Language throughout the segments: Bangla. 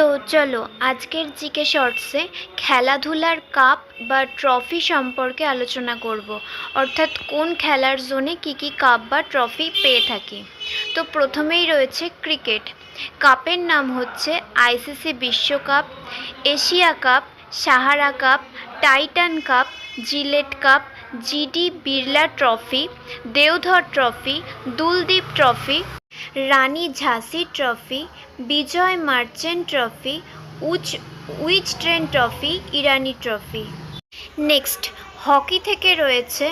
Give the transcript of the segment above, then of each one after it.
তো চলো আজকের জিকে শর্টসে খেলাধুলার কাপ বা ট্রফি সম্পর্কে আলোচনা করব, অর্থাৎ কোন খেলার জোনে কী কী কাপ বা ট্রফি পেয়ে থাকি। তো প্রথমেই রয়েছে ক্রিকেট। কাপের নাম হচ্ছে আইসিসি বিশ্বকাপ, Asia cup, Sahara cup, Titan cup, Gillette cup, GD Birla trophy, Deodhar trophy, Duleep trophy, Rani ঝাঁসি trophy, Vijay Merchant trophy, Wisden trophy, Irani trophy. Next hockey থেকে রয়েছে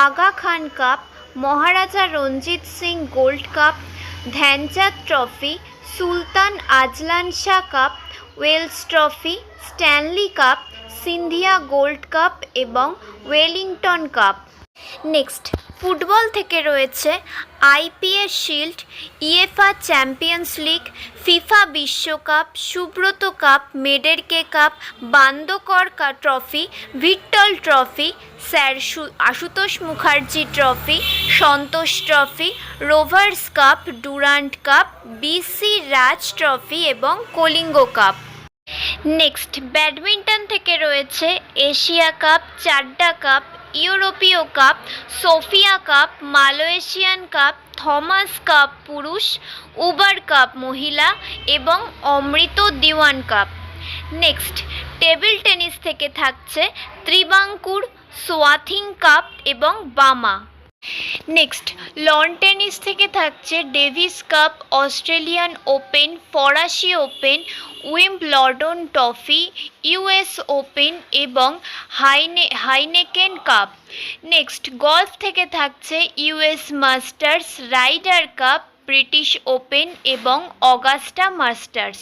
Aga Khan cup, Maharaja Ranjit Singh gold cup, Dhyanchand trophy, Sultan Azlan Shah cup, Wales trophy, Stanley cup, Scindia gold cup এবং ওয়েলিংটন কাপ। নেক্সট ফুটবল থেকে রয়েছে IPS shield, UEFA champions league, FIFA বিশ্বকাপ, Subroto cup, মেডেরকে cup, Bandodkar trophy, Victor trophy, sir Ashutosh Mukherjee trophy, Santosh trophy, Rovers cup, Durand cup, BC Raj trophy এবং কলিঙ্গ কাপ। নেক্সট ব্যাডমিন্টন থেকে রয়েছে এশিয়া কাপ, চাড্ডা কাপ, ইউরোপীয় cup, Sofia cup, Malaysian cup, Thomas cup পুরুষ, উবার কাপ মহিলা এবং Amrit Diwan cup. Next table tennis থেকে থাকছে ত্রিবাঙ্কুর, সোয়াথিং কাপ এবং বামা। নেক্সট লন টেনিস থেকে থাকছে ডেভিস কাপ, অস্ট্রেলিয়ান ওপেন, ফরাসি Open, Wimbledon trophy, US Open এবং হাইনেকেন কাপ। নেক্সট গলফ থেকে থাকছে US Masters, Ryder Cup, British Open এবং অগাস্টা মাস্টার্স।